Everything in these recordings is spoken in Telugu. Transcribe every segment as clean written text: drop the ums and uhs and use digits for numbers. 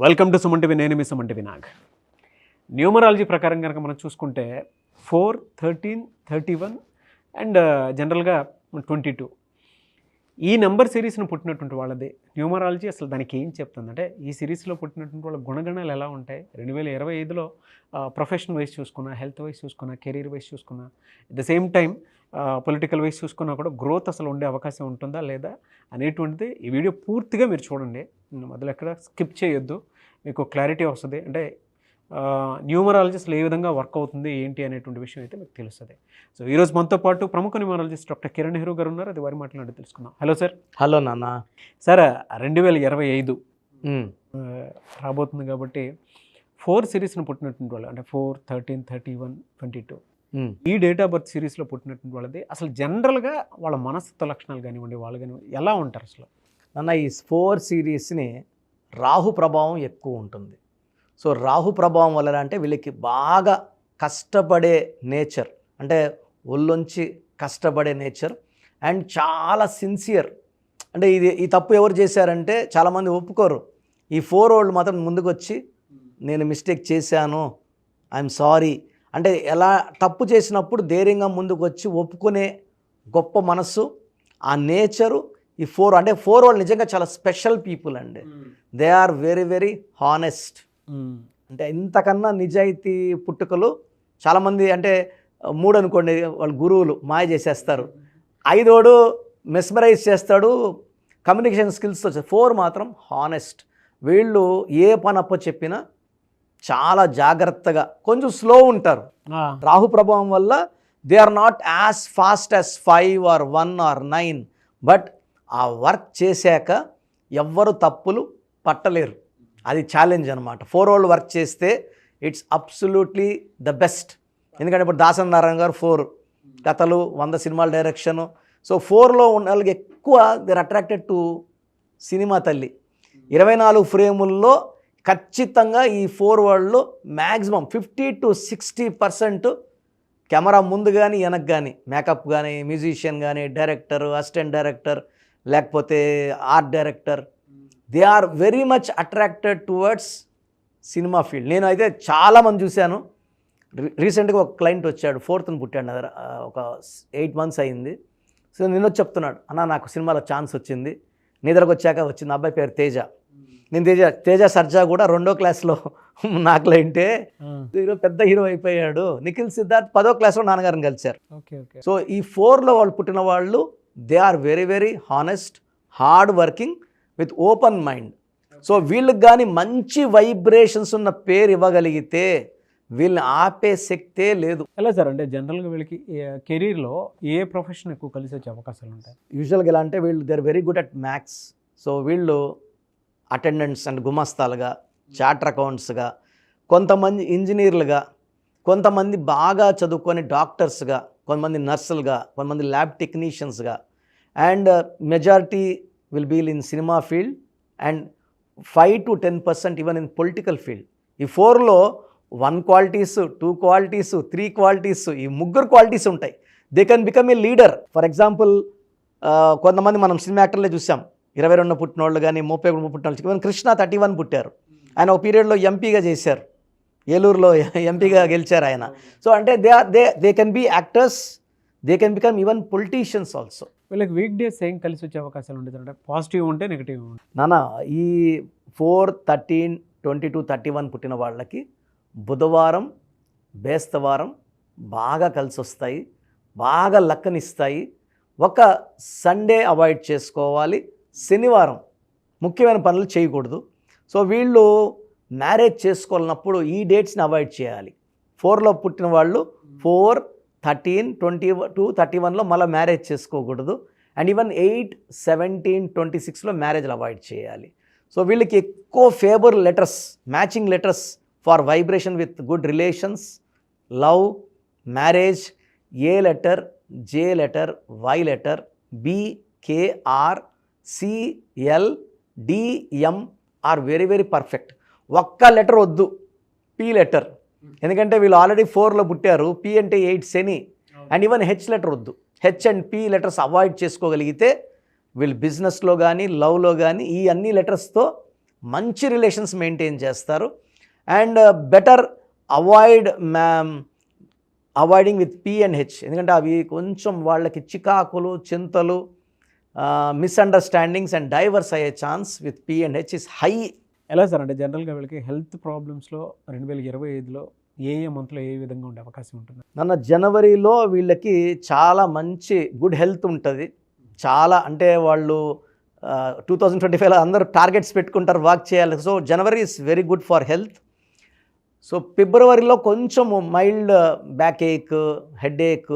Welcome to Suman TV. నేను మీ సుమన్ టీవీ నాగ్. న్యూమరాలజీ ప్రకారం కనుక మనం చూసుకుంటే 4, 13, 31 అండ్ జనరల్గా 22 ఈ నెంబర్ సిరీస్ను పుట్టినటువంటి వాళ్ళది న్యూమరాలజీ అసలు దానికి ఏం చెప్తుందంటే, ఈ సిరీస్లో పుట్టినటువంటి వాళ్ళ గుణగణాలు ఎలా ఉంటాయి, 2025లో ప్రొఫెషన్ వైజ్ చూసుకున్నా, హెల్త్ వైజ్ చూసుకున్నా, కెరీర్ వైజ్ చూసుకున్నా, at the same time political wise చూసుకున్నా కూడా గ్రోత్ అసలు ఉండే అవకాశం ఉంటుందా లేదా అనేటువంటిది ఈ వీడియో పూర్తిగా మీరు చూడండి. మొదలు ఎక్కడ స్కిప్ చేయొద్దు, మీకు క్లారిటీ వస్తుంది. అంటే న్యూమరాలజీ అసలు ఏ విధంగా వర్క్ అవుతుంది ఏంటి అనేటువంటి విషయం అయితే మీకు తెలుస్తుంది. సో ఈరోజు మనతో పాటు ప్రముఖ న్యూమరాలజిస్ట్ డాక్టర్ కిరణ్ నెహ్రూ గారు ఉన్నారు. అది వారి మాట్లాడి తెలుసుకుందాం. Hello sir. హలో నాన్న. సార్ 2025 రాబోతుంది కాబట్టి 4 సిరీస్ను పుట్టినటువంటి వాళ్ళు, అంటే 4, 13, 31, 22 ఈ డేట్ ఆఫ్ బర్త్ సిరీస్లో పుట్టినటువంటి వాళ్ళది అసలు జనరల్గా వాళ్ళ మనస్తత్వ లక్షణాలు కానివ్వండి, వాళ్ళు కానివ్వండి ఎలా ఉంటారు అసలు? నాన్న, ఈ 4 సిరీస్ని రాహు ప్రభావం ఎక్కువ ఉంటుంది. సో రాహు ప్రభావం వల్ల అంటే వీళ్ళకి బాగా కష్టపడే నేచర్, అంటే ఒళ్ళొంచి కష్టపడే నేచర్ అండ్ చాలా సిన్సియర్. అంటే ఈ తప్పు ఎవరు చేశారంటే చాలామంది ఒప్పుకోరు. ఈ 4 వాళ్ళు మాత్రం ముందుకు వచ్చి నేను మిస్టేక్ చేశాను, ఐఎమ్ సారీ అంటే ఎలా తప్పు చేసినప్పుడు ధైర్యంగా ముందుకు వచ్చి ఒప్పుకునే గొప్ప మనస్సు, ఆ నేచరు ఈ 4 అంటే 4 వాళ్ళు నిజంగా చాలా స్పెషల్ పీపుల్ అండి. They are very very honest. అంటే ఇంతకన్నా నిజాయితీ పుట్టుకలు చాలామంది, అంటే 3 అనుకోండి వాళ్ళు గురువులు మాయ చేసేస్తారు, 5 మెస్మరైజ్ చేస్తాడు, కమ్యూనికేషన్ స్కిల్స్తో. 4 మాత్రం హానెస్ట్. వీళ్ళు ఏ పని అప్ప చెప్పినా చాలా జాగ్రత్తగా, కొంచెం స్లో ఉంటారు. రాహు ప్రభావం వల్ల they are not as fast as 5 or 1 or 9, but ఆ వర్క్ చేశాక ఎవ్వరు తప్పులు పట్టలేరు. అది ఛాలెంజ్ అనమాట. 4 వాళ్ళు వర్క్ చేస్తే ఇట్స్ అబ్సల్యూట్లీ ద బెస్ట్. ఎందుకంటే ఇప్పుడు దాసరి నారాయణ గారు 4 కథలు, 100 సినిమాల డైరెక్షను. సో 4లో ఉన్న వాళ్ళకి ఎక్కువ దేర్ అట్రాక్టెడ్ టు సినిమా తల్లి. 24 ఫ్రేముల్లో ఖచ్చితంగా ఈ 4 వాళ్ళు మ్యాక్సిమం 50 to 60% కెమెరా ముందు కానీ వెనక్కి కానీ, మేకప్ కానీ, మ్యూజిషియన్ కానీ, డైరెక్టర్, అసిస్టెంట్ డైరెక్టర్, లేకపోతే art director, they are very much attracted towards cinema field. నేను అయితే చాలామంది చూశాను. రీసెంట్గా ఒక క్లయింట్ వచ్చాడు, 4th పుట్టాడు, ఒక 8 months అయింది. సో నేను చెప్తున్నాడు, అన్న నాకు సినిమాలో ఛాన్స్ వచ్చింది, నిద్రకు వచ్చాక వచ్చింది. అబ్బాయి పేరు తేజ. నేను తేజ సర్జా కూడా 2వ క్లాస్లో నా క్లయింటే, హీరో పెద్ద హీరో అయిపోయాడు. నిఖిల్ సిద్ధార్థ్ 10వ క్లాస్లో నాన్నగారిని కలిశారు. సో ఈ 4లో వాళ్ళు పుట్టిన వాళ్ళు they are very very honest, hard working with open mind. So వీళ్ళకి కానీ మంచి వైబ్రేషన్స్ ఉన్న పేరు ఇవ్వగలిగితే వీళ్ళని ఆపే శక్తే లేదు. ఎలా సార్? అంటే జనరల్గా వీళ్ళకి కెరీర్లో ఏ ప్రొఫెషన్ ఎక్కువ కలిసి వచ్చే అవకాశాలు ఉంటాయి? యూజువల్గా ఎలా అంటే వీళ్ళు they are very good at maths. So వీళ్ళు అటెండెంట్స్ అండ్ గుమస్తాలుగా, చార్టర్ అకౌంట్స్గా, కొంతమంది ఇంజనీర్లుగా, కొంతమంది బాగా చదువుకొని డాక్టర్స్గా, కొంతమంది నర్సులుగా, కొంతమంది ల్యాబ్ టెక్నీషియన్స్గా, and majority will be in cinema field and 5 to 10% even in political field. ఈ 4లో 1 qualities, 2 qualities, 3 qualities, ఈ 3 qualities ఉంటాయి. They can become a leader. For example కొంతమంది మనం సినిమా యాక్టర్లే చూసాం, 22 పుట్టిన వాళ్ళు కానీ, 31 పుట్టిన వాళ్ళు. ఈవెన్ కృష్ణ 31 పుట్టారు. ఆయన ఒక పీరియడ్లో ఎంపీగా చేశారు, ఏలూరులో ఎంపీగా గెలిచారు ఆయన. సో అంటే they can be actors, they can become even politicians also. వీళ్ళకి వీక్ డేస్ ఏం కలిసి వచ్చే అవకాశాలు ఉంటుంది? అంటే పాజిటివ్ ఉంటే నెగిటివ్ ఉంటే? నాన్న, ఈ 4, 13, 22, 31 పుట్టిన వాళ్ళకి బుధవారం, బేస్తవారం బాగా కలిసి వస్తాయి, బాగా లక్కనిస్తాయి. ఒక సండే అవాయిడ్ చేసుకోవాలి, శనివారం ముఖ్యమైన పనులు చేయకూడదు. సో వీళ్ళు మ్యారేజ్ చేసుకోవాలన్నప్పుడు ఈ డేట్స్ని అవాయిడ్ చేయాలి. 4లో పుట్టిన వాళ్ళు 4, 13, 22, 31లో మళ్ళీ మ్యారేజ్ చేసుకోకూడదు. అండ్ ఈవెన్ 8, 17, 26లో మ్యారేజ్లు అవాయిడ్ చేయాలి. సో వీళ్ళకి ఎక్కువ favour letters, matching letters for vibration with good relations, love, marriage, A letter, J letter, Y letter, B, K, R, CL, DM are very very perfect. ఒక్క లెటర్ వద్దు, పి లెటర్. ఎందుకంటే వీళ్ళు ఆల్రెడీ 4లో పుట్టారు, పి అంటే 8 శని. అండ్ ఈవెన్ హెచ్ లెటర్ వద్దు. H and P letters avoid చేసుకోగలిగితే వీళ్ళు బిజినెస్లో కానీ, లవ్లో కానీ ఈ అన్ని లెటర్స్తో మంచి రిలేషన్స్ మెయింటైన్ చేస్తారు. And better avoiding with P&H, ఎందుకంటే అవి కొంచెం వాళ్ళకి చికాకులు, చింతలు, మిస్అండర్స్టాండింగ్స్ అండ్ డైవర్స్ అయ్యే chance with P&H is high. ఎలా సార్ అంటే జనరల్గా వీళ్ళకి హెల్త్ ప్రాబ్లమ్స్లో 2025లో ఏ మంత్లో ఏ విధంగా ఉండే అవకాశం ఉంటుంది? నన్న జనవరిలో వీళ్ళకి చాలా మంచి గుడ్ హెల్త్ ఉంటుంది. చాలా అంటే వాళ్ళు 2025లో అందరూ టార్గెట్స్ పెట్టుకుంటారు, వాక్ చేయాలి. So January is very good for health. So ఫిబ్రవరిలో కొంచెం మైల్డ్ బ్యాక్ ఏక్, హెడ్ ఏక్,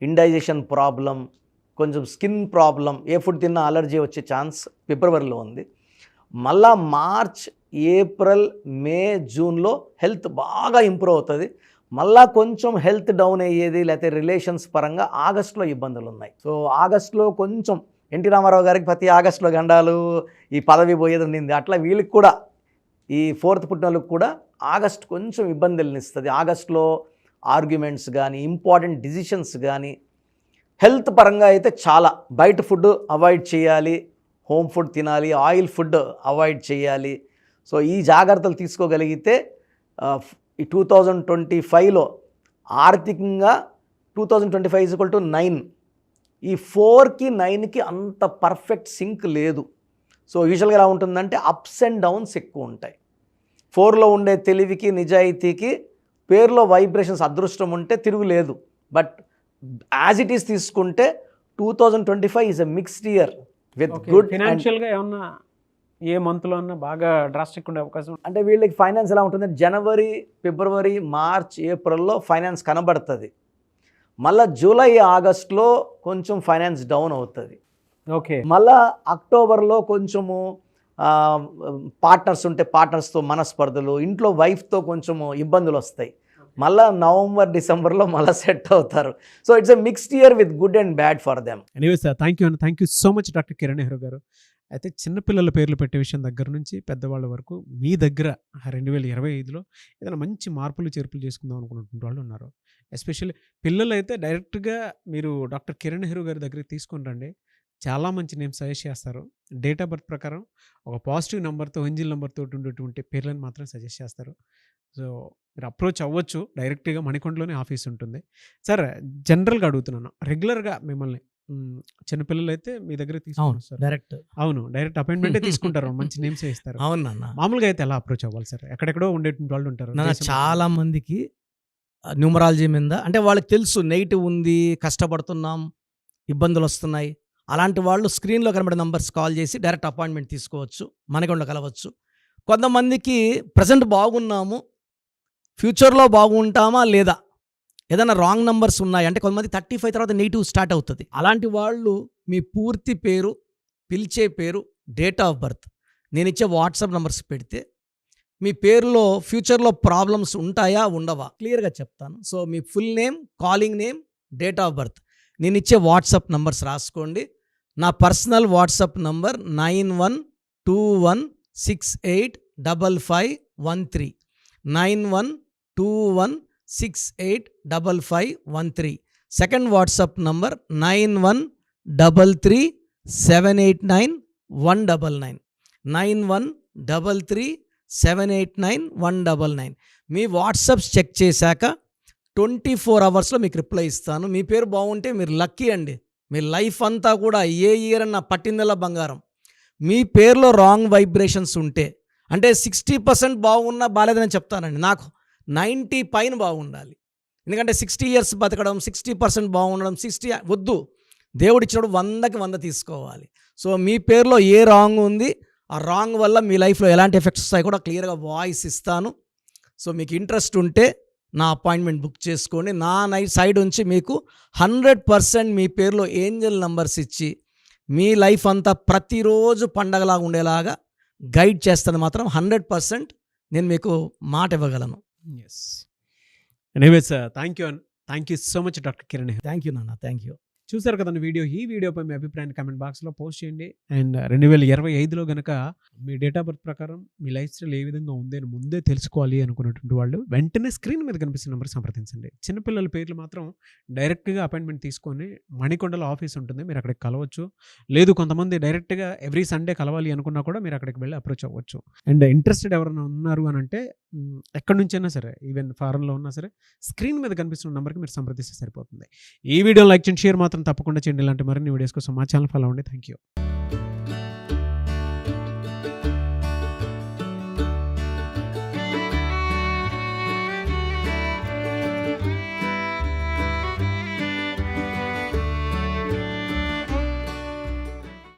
ఇండైజెషన్ ప్రాబ్లం, కొంచెం స్కిన్ ప్రాబ్లం, ఏ ఫుడ్ తిన్నా అలర్జీ వచ్చే ఛాన్స్ ఫిబ్రవరిలో ఉంది. మళ్ళా మార్చ్, ఏప్రిల్, మే, జూన్లో హెల్త్ బాగా ఇంప్రూవ్ అవుతుంది. మళ్ళా కొంచెం హెల్త్ డౌన్ అయ్యేది లేకపోతే రిలేషన్స్ పరంగా ఆగస్టులో ఇబ్బందులు ఉన్నాయి. సో ఆగస్టులో కొంచెం ఎన్టీ రామారావు గారికి ప్రతి ఆగస్టులో గండాలు, ఈ పదవి పోయేది ఉండింది. అట్లా వీళ్ళకి కూడా ఈ 4th పుట్టినోళ్ళకి కూడా ఆగస్ట్ కొంచెం ఇబ్బందులను ఇస్తుంది. ఆగస్టులో ఆర్గ్యుమెంట్స్ కానీ, ఇంపార్టెంట్ డిసిషన్స్ కానీ, హెల్త్ పరంగా అయితే చాలా బయట ఫుడ్ అవాయిడ్ చేయాలి, హోమ్ ఫుడ్ తినాలి, ఆయిల్ ఫుడ్ అవాయిడ్ చేయాలి. సో ఈ జాగ్రత్తలు తీసుకోగలిగితే ఈ 2025లో ఆర్థికంగా 2025 = 9. ఈ 4కి 9కి అంత పర్ఫెక్ట్ సింక్ లేదు. సో యూజువల్గా ఎలా ఉంటుందంటే అప్స్ అండ్ డౌన్స్ ఎక్కువ ఉంటాయి. 4లో ఉండే తెలివికి, నిజాయితీకి, పేరులో వైబ్రేషన్స్ అదృష్టం ఉంటే తిరుగులేదు. బట్ యాజ్ ఇట్ ఈస్ తీసుకుంటే 2025 is a mixed year with good. ఫైనాన్షియల్గా ఏమన్నా ఏ మంత్లో అన్నా బాగా డ్రాస్టిక్ ఉండే అవకాశం? అంటే వీళ్ళకి ఫైనాన్స్ ఎలా ఉంటుంది, జనవరి, ఫిబ్రవరి, మార్చ్, ఏప్రిల్లో ఫైనాన్స్ కనబడుతుంది. మళ్ళీ జూలై, ఆగస్టులో కొంచెం ఫైనాన్స్ డౌన్ అవుతుంది. ఓకే. మళ్ళా అక్టోబర్లో కొంచెము పార్ట్నర్స్ ఉంటే పార్ట్నర్స్తో మనస్పర్ధలు, ఇంట్లో వైఫ్తో కొంచెము ఇబ్బందులు వస్తాయి. మళ్ళా నవంబర్, డిసెంబర్లో మళ్ళీ సెట్ అవుతారు. So it's a mixed year with good and bad for them. Anyway sir, thank you so much doctor Kiran Nehru గారు. అయితే చిన్నపిల్లల పేర్లు పెట్టే విషయం దగ్గర నుంచి పెద్దవాళ్ళ వరకు మీ దగ్గర 2025లో ఏదైనా మంచి మార్పులు చేర్పులు చేసుకుందాం అనుకున్నటువంటి వాళ్ళు ఉన్నారు. ఎస్పెషల్లీ పిల్లలు అయితే డైరెక్ట్గా మీరు డాక్టర్ కిరణ్ నెహ్రూ గారి దగ్గరికి తీసుకుని రండి. చాలా మంచి నేమ్స్ సజెస్ట్ చేస్తారు. డేట్ ఆఫ్ బర్త్ ప్రకారం ఒక పాజిటివ్ నెంబర్తో, ఏంజిల్ నెంబర్తో ఉండేటువంటి పేర్లను మాత్రం సజెస్ట్ చేస్తారు. సో మీరు అప్రోచ్ అవ్వచ్చు. డైరెక్ట్గా మణికొండలోనే ఆఫీస్ ఉంటుంది. సార్ జనరల్గా అడుగుతున్నాను, రెగ్యులర్గా మిమ్మల్ని చిన్నపిల్లలు అయితే మీ దగ్గర తీసుకుంటారు డైరెక్ట్? అవును, డైరెక్ట్ అపాయింట్మెంటే తీసుకుంటారు, మంచి నేమ్స్ ఇస్తారు. అవునా? మామూలుగా అయితే ఎలా అప్రోచ్ అవ్వాలి సార్? ఎక్కడెక్కడో ఉండేటువంటి వాళ్ళు ఉంటారు. చాలా మందికి న్యూమరాలజీ మీద అంటే వాళ్ళకి తెలుసు నెగిటివ్ ఉంది, కష్టపడుతున్నాం, ఇబ్బందులు వస్తున్నాయి. అలాంటి వాళ్ళు స్క్రీన్లో కనబడే నంబర్స్ కాల్ చేసి డైరెక్ట్ అపాయింట్మెంట్ తీసుకోవచ్చు, మనకొండ కలవచ్చు. కొంతమందికి ప్రజెంట్ బాగున్నాము, ఫ్యూచర్లో బాగుంటామా లేదా, ఏదైనా రాంగ్ నంబర్స్ ఉన్నాయి అంటే కొంతమంది 35 తర్వాత నెగిటివ్ స్టార్ట్ అవుతుంది. అలాంటి వాళ్ళు మీ పూర్తి పేరు, పిలిచే పేరు, డేట్ ఆఫ్ బర్త్, నేను ఇచ్చే వాట్సాప్ నంబర్స్ పెడితే మీ పేరులో ఫ్యూచర్లో ప్రాబ్లమ్స్ ఉంటాయా ఉండవా క్లియర్గా చెప్తాను. So me full name, calling name, date of birth, నేను ఇచ్చే వాట్సాప్ నంబర్స్ రాసుకోండి. నా personal WhatsApp number 9121685513 9121685513. Second WhatsApp number 9133789199 9133789199. మీ వాట్సాప్స్ చెక్ చేశాక 24 అవర్స్లో మీకు రిప్లై ఇస్తాను. మీ పేరు బాగుంటే మీరు లక్కీ అండి. మీ లైఫ్ అంతా కూడా ఏ ఇయర్ అన్న పట్టిందల్లా బంగారం. మీ పేరులో రాంగ్ వైబ్రేషన్స్ ఉంటే అంటే 60% బాగున్నా బాలేదని చెప్తానండి. నాకు 90 పైన బాగుండాలి. ఎందుకంటే 60 ఇయర్స్ బతకడం, 60% బాగుండడం, 60 వద్దు. దేవుడు ఇచ్చినప్పుడు 100కి 100 తీసుకోవాలి. సో మీ పేరులో ఏ రాంగ్ ఉంది, ఆ రాంగ్ వల్ల మీ లైఫ్లో ఎలాంటి ఎఫెక్ట్స్ వస్తాయి కూడా క్లియర్గా వాయిస్ ఇస్తాను. సో మీకు ఇంట్రెస్ట్ ఉంటే నా అపాయింట్మెంట్ బుక్ చేసుకోండి. నా సైడ్ నుంచి మీకు 100% మీ పేరులో ఏంజల్ నంబర్స్ ఇచ్చి మీ లైఫ్ అంతా ప్రతిరోజు పండగలాగా ఉండేలాగా గైడ్ చేస్తాను. మాత్రం 100% నేను మీకు మాట ఇవ్వగలను. Yes. Anyways thank you so much doctor Kiran. Thank you నాన్న, థ్యాంక్ యూ. చూసారు కదండి వీడియో. ఈ వీడియోపై మీ అభిప్రాయాన్ని కామెంట్ బాక్స్లో పోస్ట్ చేయండి. అండ్ 2025లో గనక మీ డేట్ ఆఫ్ బర్త్ ప్రకారం మీ లైఫ్ స్టైల్ ఏ విధంగా ఉంది అని ముందే తెలుసుకోవాలి అనుకున్నటువంటి వాళ్ళు వెంటనే స్క్రీన్ మీద కనిపిస్తున్న నెంబర్ సంప్రదించండి. చిన్నపిల్లల పేర్లు మాత్రం డైరెక్ట్గా అపాయింట్మెంట్ తీసుకొని మణికొండలో ఆఫీస్ ఉంటుంది, మీరు అక్కడికి కలవచ్చు. లేదు కొంతమంది డైరెక్ట్గా ఎవ్రీ సండే కలవాలి అనుకున్నా కూడా మీరు అక్కడికి వెళ్ళి అప్రోచ్ అవ్వచ్చు. అండ్ ఇంట్రెస్టెడ్ ఎవరైనా ఉన్నారు అని అంటే ఎక్కడి నుంచైనా సరే, ఈవెన్ ఫారెన్లో ఉన్నా సరే, స్క్రీన్ మీద కనిపిస్తున్న నెంబర్కి మీరు సంప్రదిస్తే సరిపోతుంది. ఈ వీడియో లైక్ చేయండి, షేర్ మాత్రం తప్పకుండా చేయండి. ఇలాంటి మరిన్ని వీడియోస్ కోసం మా ఛానల్ ఫాలో అవ్వండి. Thank you.